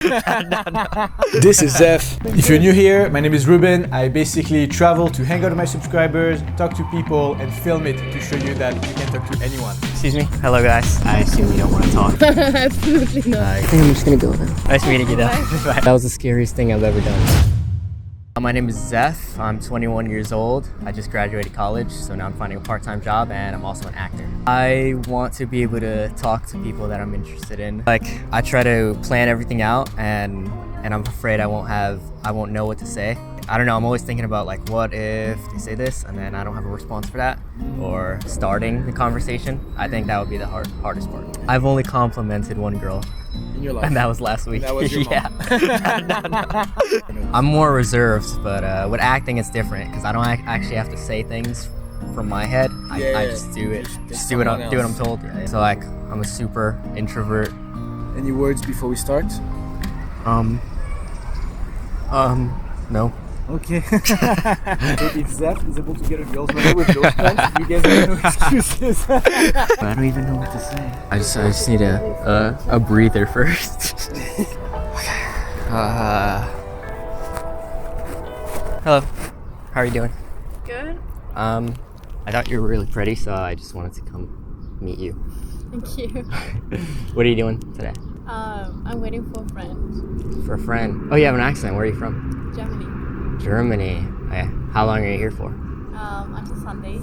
This is Zeph. If you're new here, my name is Ruben. I basically travel to hang out with my subscribers, talk to people, and film it to show you that you can talk to anyone. Excuse me. Hello, guys. I assume you don't want to talk. Absolutely not. I think I'm just gonna go now. Nice meeting you, though. Bye. That was the scariest thing I've ever done. My name is Zeph. I'm 21 years old. I just graduated college, so now I'm finding a part-time job, and I'm also an actor. I want to be able to talk to people that I'm interested in. Like, I try to plan everything out, and I'm afraid I won't know what to say. I don't know, I'm always thinking about like, what if they say this and then I don't have a response for that? Or starting the conversation. I think that would be the hardest part. I've only complimented one girl. In your life? And that was last week. That was your mom. No. I'm more reserved, but with acting it's different because I don't actually have to say things from my head. I just do it. Just do what I'm told. Yeah. So like, I'm a super introvert. Any words before we start? No. Okay. So if Zeph is able to get a girl's number with those plans, you guys have no excuses. I don't even know what to say. I just need a breather first. Hello. How are you doing? Good. I thought you were really pretty, so I just wanted to come meet you. Thank you. What are you doing today? I'm waiting for a friend. For a friend. Oh, you have an accent. Where are you from? Germany. Germany. Okay. How long are you here for? Until Sunday.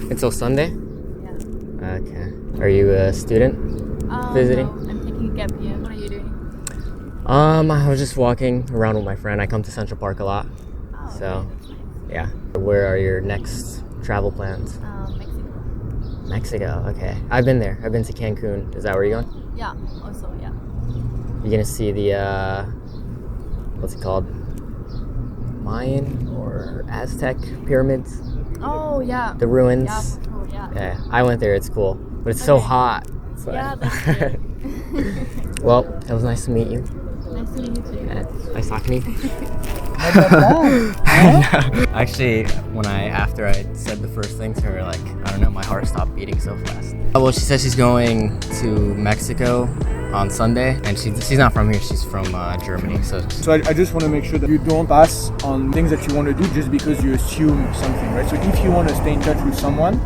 Until Sunday? Yeah. Okay. Are you a student visiting? No, I'm taking a gap year. What are you doing? I was just walking around with my friend. I come to Central Park a lot. Oh, So, okay, that's nice. yeah. Where are your next travel plans? Mexico. Mexico. Okay. I've been there. I've been to Cancun. Is that where you're going? Yeah, also, yeah. You're gonna see the what's it called? Mayan or Aztec pyramids? Oh, yeah. The ruins. Yeah, cool, yeah. Yeah, I went there. It's cool, but it's so Okay. hot. So Yeah, that's good. Well, it was nice to meet you. Nice to meet you too. Yeah, nice talking to you. Huh? Actually, after I said the first thing to her, like, I don't know, my heart stopped beating so fast. Well, she said she's going to Mexico on Sunday, and she's not from here. She's from Germany. So I just want to make sure that you don't pass on things that you want to do just because you assume something, right? So if you want to stay in touch with someone,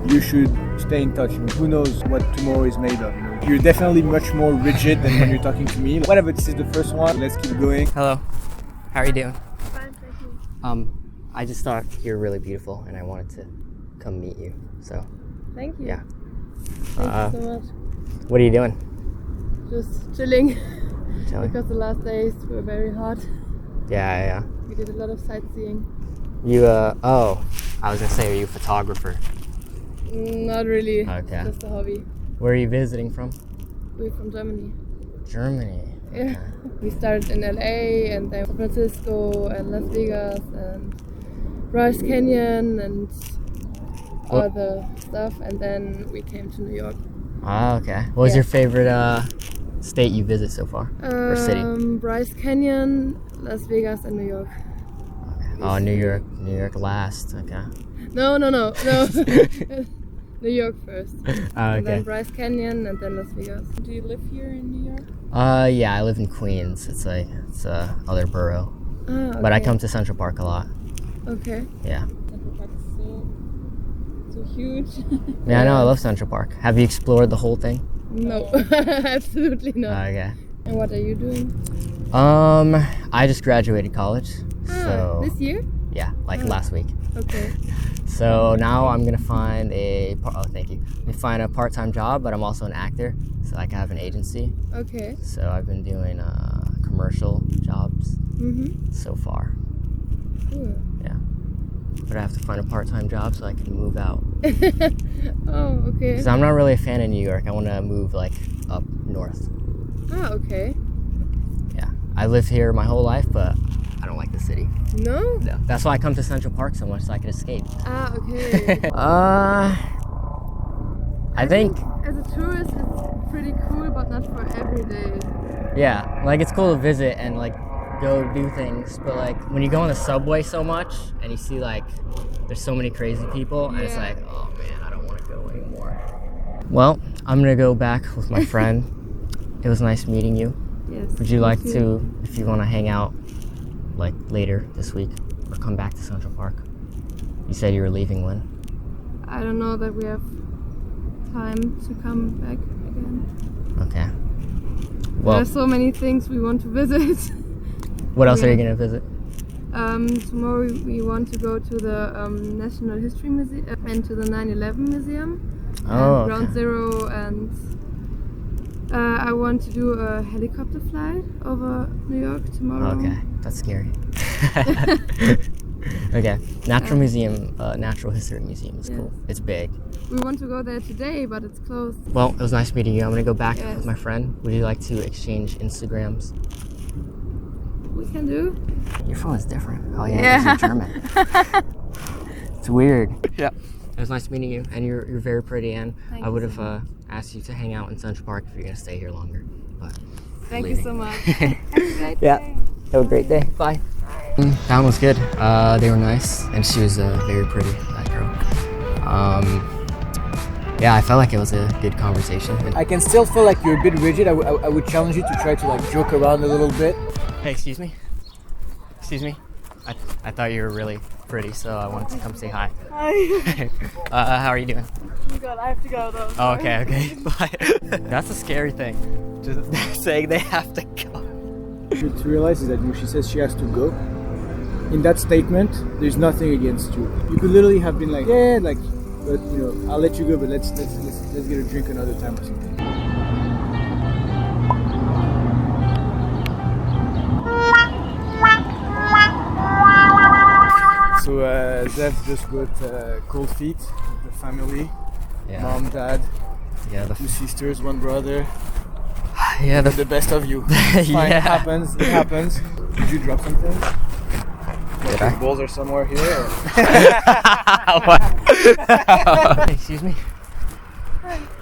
you should stay in touch. I mean, who knows what tomorrow is made of? You know? You're definitely much more rigid than when you're talking to me. Whatever, this is the first one. Let's keep going. hello, how are you doing? Fine, thank you. I just thought you're really beautiful, and I wanted to come meet you. So Thank you. yeah. Thank you so much. What are you doing? Just chilling. Chilling? Because the last days were very hot. Yeah. We did a lot of sightseeing. You oh, I was gonna say, are you a photographer? Not really. Okay. Just a hobby. Where are you visiting from? We're from Germany. Germany. Yeah. We started in LA and then San Francisco and Las Vegas and Bryce Canyon and all the stuff, and then we came to New York. Oh, okay. What was Yeah. your favorite state you visit so far? Or city? Bryce Canyon, Las Vegas, and New York. Oh, New York last. Okay. No. New York first. Oh, And then okay. Bryce Canyon and then Las Vegas. Do you live here in New York? Yeah, I live in Queens. It's other borough. Ah, okay. But I come to Central Park a lot. Okay. Yeah. Central Park is so huge. Yeah, I know. I love Central Park. Have you explored the whole thing? No, absolutely not. Okay. And what are you doing? I just graduated college. So This year? yeah, like last week. Okay. So now I'm gonna find find a part-time job, but I'm also an actor, so I can have an agency. Okay. So I've been doing commercial jobs so far. Cool. Yeah, but I have to find a part-time job so I can move out. Oh, okay. Because I'm not really a fan of New York. I want to move like up north. Ah, okay. Yeah, I lived here my whole life, but I don't like the city. No? No, that's why I come to Central Park so much, so I can escape. Ah, okay. I think as a tourist, it's pretty cool, but not for every day. yeah, like it's cool to visit and like go do things, but like when you go on the subway so much and you see like there's so many crazy people, and it's Yeah. like, oh man, I don't want to go anymore. Well, I'm gonna go back with my friend. It was nice meeting you. Yes. Would you like thank to, if you want to hang out like later this week or come back to Central Park? You said you were leaving when? I don't know that we have time to come back again. Okay. There Well, are so many things we want to visit. what else are you going to visit? Tomorrow we want to go to the National History Museum and to the 9/11 Museum Oh, and Ground okay. Zero, and I want to do a helicopter flight over New York tomorrow. Okay, that's scary. Okay, Natural History Museum is cool. It's big. We want to go there today, but it's closed. Well, it was nice meeting you. I'm gonna go back Yes. with my friend. Would you like to exchange Instagrams? We can do. Your phone is different. Oh yeah, you're German. It's weird. Yeah. It was nice meeting you, and you're very pretty. And Thank I you would so have asked you to hang out in Central Park if you're gonna stay here longer. But Thank you leaving. so much. Have a great Yeah. day. Have a great day. Bye. That one was good. They were nice, and she was very pretty. That girl. Yeah, I felt like it was a good conversation. I can still feel like you're a bit rigid. I would challenge you to try to like joke around a little bit. Hey, excuse me. Excuse me. I thought you were really pretty, so I wanted to come say hi. Hi. How are you doing? Oh God, I have to go though. Oh, okay. Bye. That's a scary thing. Just saying they have to go. To realize is that when she says she has to go, in that statement, there's nothing against you. You could literally have been like, yeah, like, but you know, I'll let you go, but let's get a drink another time or something. So Zev just brought cold feet with the family, Yeah. mom, dad, Yeah. 2 sisters, 1 brother. Yeah. The best of you. Fine, Yeah. It happens. It happens. Did you drop something? Did Your I? balls are somewhere here. Or? Excuse me.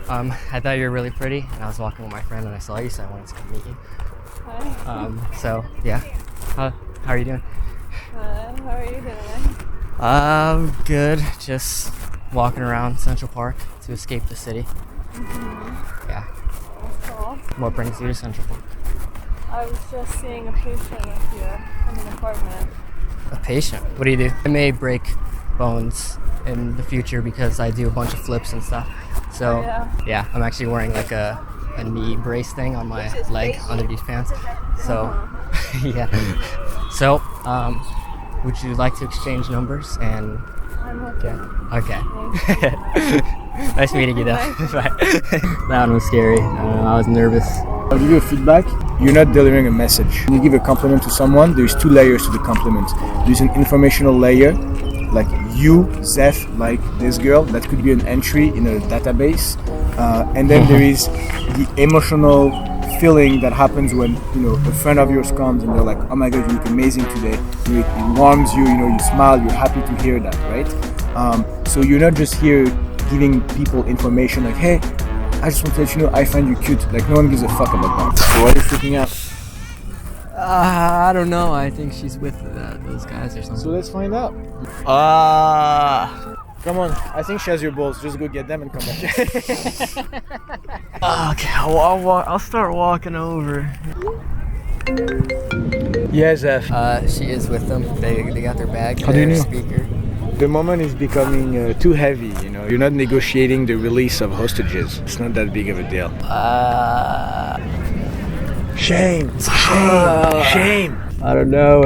I thought you were really pretty, and I was walking with my friend, and I saw you, so I wanted to come meet you. Hi. So yeah. How are you doing? How are you doing? Good. Just walking around Central Park to escape the city. Yeah. That's cool. What brings you to Central Park? I was just seeing a patient with you in an apartment. A patient. What do you do? I may break bones in the future because I do a bunch of flips and stuff. So yeah, I'm actually wearing like a knee brace thing on my leg under these pants. So yeah. So would you like to exchange numbers? And I'm okay. okay. Nice meeting you though. Bye. That one was scary. I was nervous. I'll give you a feedback. You're not delivering a message. When you give a compliment to someone, there's 2 layers to the compliment. There's an informational layer, like you, Zeph, like this girl. That could be an entry in a database. And then there is the emotional feeling that happens when, you know, a friend of yours comes and they're like, oh my God, you look amazing today. It warms you, you know, you smile, you're happy to hear that, right? So you're not just here giving people information like, hey, I just want to let you know I find you cute. Like, no one gives a fuck about that. So why are you freaking out? I don't know. I think she's with those guys or something. So let's find out. Come on, I think she has your balls. Just go get them and come back. Okay, I'll start walking over. Yeah, Zeph. She is with them. They got their bag. How do you their know? Speaker. The moment is becoming too heavy, you know. You're not negotiating the release of hostages. It's not that big of a deal. Shame! Shame! I don't know.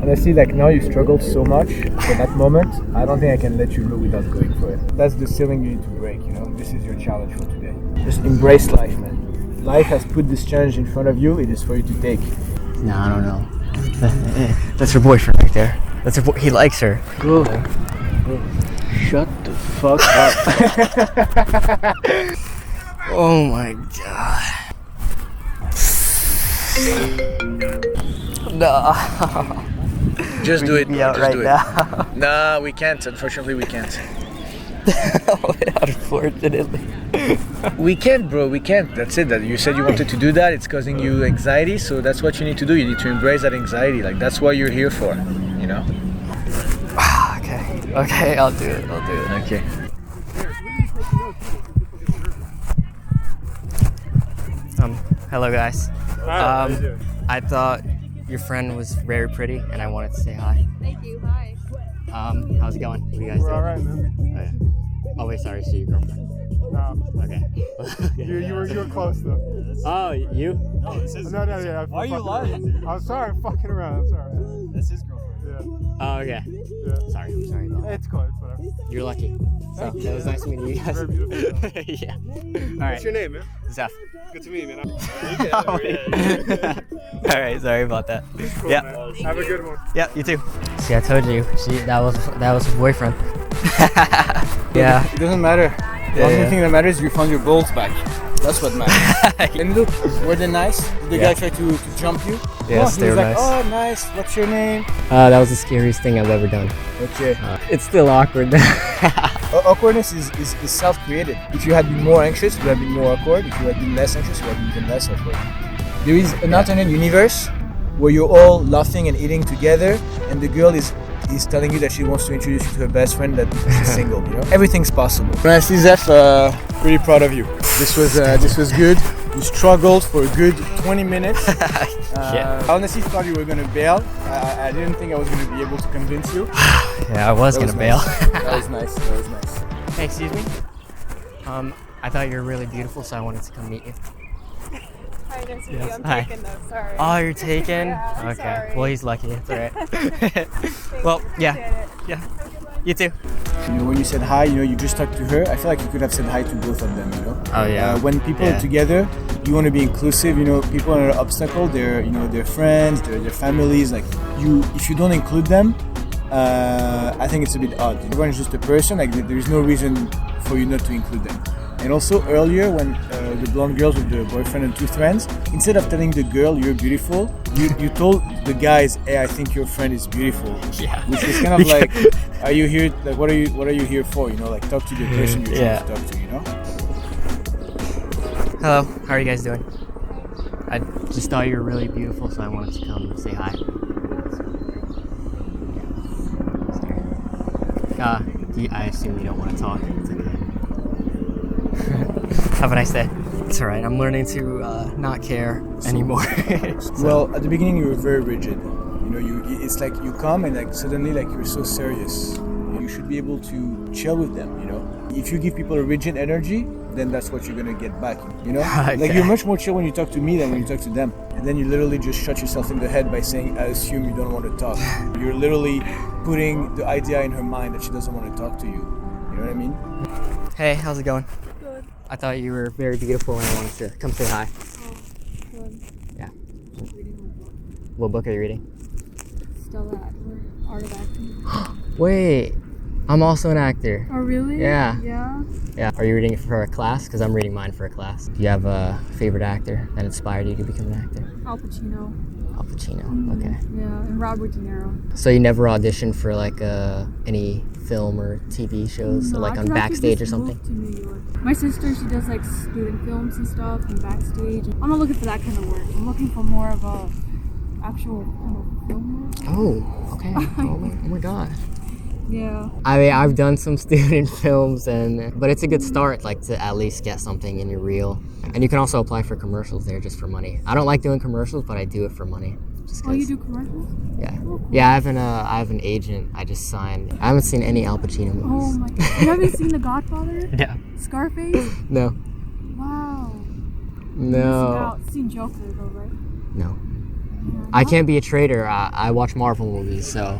Honestly, like now you struggled so much for that moment. I don't think I can let you go without going for it. That's the ceiling you need to break, you know. This is your challenge for today. Just embrace life, man. Life has put this challenge in front of you. It is for you to take. No, I don't know. That's her boyfriend right there. That's her. He likes her. Go. Shut the fuck up. Oh my god. No. Just do it. Be out Just right do it. now. Nah, we can't. Unfortunately, we can't. Unfortunately. We can't, bro. We can't. That's it. That you said you wanted to do that. It's causing you anxiety. So that's what you need to do. You need to embrace that anxiety. Like that's what you're here for. You know. Okay. Okay. I'll do it. Okay. Hello, guys. Hi, how you doing? I thought your friend was very pretty, and I wanted to say hi. Thank you. Hi. How's it going? What are you guys We're doing? alright, man. Oh, yeah. Oh wait, sorry, so your girlfriend. No, Okay. you were close though. Oh, you? No, yeah. Why are you lying? I'm sorry, I'm fucking around. I'm sorry. That's his girlfriend. Yeah, Oh, okay. yeah. Sorry, I'm sorry about that. It's cool. It's whatever. You're lucky. So, it was nice meeting you guys. Very beautiful. Yeah. All What's right. your name, man? Zeph. Good to meet you, man. All right, sorry about that. Cool, Yeah. man. Have a good one. Yeah, you too. See, I told you. that was her boyfriend. Yeah. It doesn't matter. The only thing that matters is you found your balls back. That's what matters. And look, were they nice? Did the guy try to jump you? Yes, No, they he were was like, nice. oh, nice. What's your name? That was the scariest thing I've ever done. Okay. It's still awkward. Awkwardness is self-created. If you had been more anxious, you would have been more awkward. If you had been less anxious, you would have been even less awkward. There is an alternate universe where you're all laughing and eating together, and the girl is telling you that she wants to introduce you to her best friend that she's single. You know, everything's possible. Honestly, Zeph, pretty proud of you. This was good. You struggled for a good 20 minutes. Yeah. I honestly thought you were gonna bail. I didn't think I was gonna be able to convince you. Yeah, I was That gonna was bail. nice. That was nice. That was nice. Hey, excuse me. I thought you were really beautiful, so I wanted to come meet you. Hi, nice to meet you. I'm Hi. taken though. Sorry. Oh, you're taken? Yeah, I'm Okay. sorry. Well, he's lucky. It's all right. Thanks, Well, yeah. appreciate it. Yeah. Have a good one. You too. You know, when you said hi, you know, you just talked to her. I feel like you could have said hi to both of them. You know. Oh, yeah. When people Yeah. are together, you want to be inclusive. You know, people are an obstacle. They're their friends, their families. Like if you don't include them, I think it's a bit odd. Everyone is just a person. Like there is no reason for you not to include them. And also earlier when the blonde girls with the boyfriend and two friends, instead of telling the girl you're beautiful, you told the guys, hey, I think your friend is beautiful. Yeah. Which is kind of like, are you here? Like, what are you here for? You know, like talk to the person you're trying Yeah. to talk to. You know. Hello. How are you guys doing? I just thought you were really beautiful, so I wanted to come say hi. I assume you don't want to talk. It's okay. Have a nice day. It's all right. I'm learning to not care anymore. Well, at the beginning you were very rigid. You know, it's like you come and like suddenly like you're so serious. You should be able to chill with them. You know, if you give people a rigid energy, then that's what you're gonna get back. You know, Okay. like you're much more chill when you talk to me than when you talk to them. And then you literally just shut yourself in the head by saying, I assume you don't want to talk. You're literally putting the idea in her mind that she doesn't want to talk to you. You know what I mean? Hey, how's it going? Good. I thought you were very beautiful, and I wanted to come say hi. Oh, good. Yeah. Just reading my book. What book are you reading? Stella Adler, Art of Acting. Wait, I'm also an actor. Oh, really? Yeah. Yeah. Yeah. Are you reading it for a class? Because I'm reading mine for a class. Do you have a favorite actor that inspired you to become an actor? Al Pacino. Al Pacino. Okay. Yeah, and Robert De Niro. So you never auditioned for like any film or TV shows, so, like on Backstage or something? To New York. My sister, she does like student films and stuff and Backstage. I'm not looking for that kind of work. I'm looking for more of a actual kind of film work. Oh, okay. Oh my god. Yeah. I mean, I've done some student films, but it's a good start, like to at least get something in your reel. And you can also apply for commercials there just for money. I don't like doing commercials, but I do it for money. Just 'cause, Oh, you do commercials? Yeah. Oh, cool. Yeah, I have an agent. I just signed. I haven't seen any Al Pacino Oh movies. my god. You haven't seen The Godfather? Yeah. Scarface? No. Wow. No. You've seen Joker though, right? No. Yeah. I can't be a traitor. I watch Marvel movies, so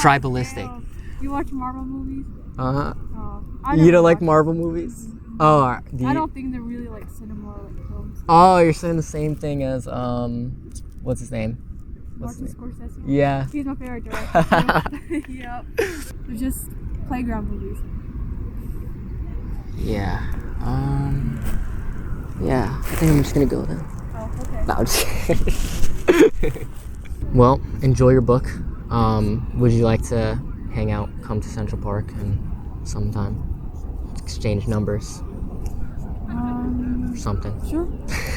tribalistic. Damn. You watch Marvel movies? Uh-huh. Oh, You don't like Marvel movies? Oh, I don't think they're really like cinema or like films. Oh, you're saying the same thing as what's his name? Martin Scorsese? Yeah. He's my favorite director. Yep. They're just playground movies. Yeah. Yeah. I think I'm just gonna go then. Oh, okay. No, I'm just kidding. Well, enjoy your book. Would you like to hang out, come to Central Park, and sometime exchange numbers or something? Sure.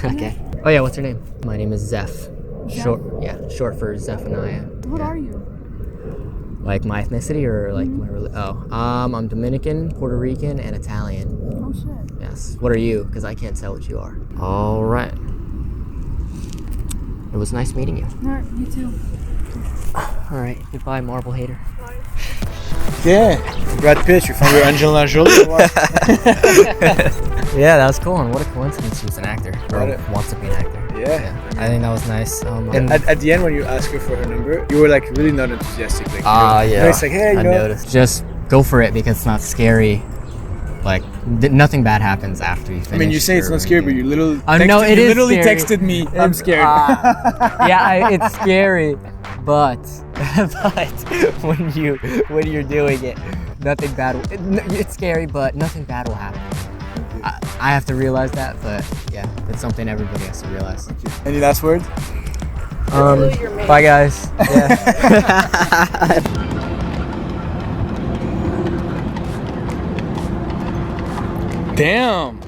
Okay. Oh yeah, what's your name? My name is Zeph. Zeph? Short for Zephaniah. What Yeah. are you? Like my ethnicity or like my I'm Dominican, Puerto Rican, and Italian. Oh shit. Yeah. Yes. What are you? Because I can't tell what you are. All right. It was nice meeting you. All right, you too. All right. Goodbye, marble hater. Yeah. Brad Pitt, you found your Angelina Jolie or what? Yeah, that was cool. And what a coincidence she was an actor. Or Right. wants to be an actor. Yeah. I think that was nice. And at the end, when you asked her for her number, you were like really not enthusiastic. Like, Yeah. you know, it's like, hey, you I know. noticed. Just go for it because it's not scary. Like, nothing bad happens after you finish. I mean, you say it's not scary, but you no, texted, it you is literally scary. texted me, I'm scared. Yeah, it's scary, but when you're doing it, nothing bad. It's scary, but nothing bad will happen. I have to realize that, but yeah, it's something everybody has to realize. Any last words? Bye guys. Yeah. Damn.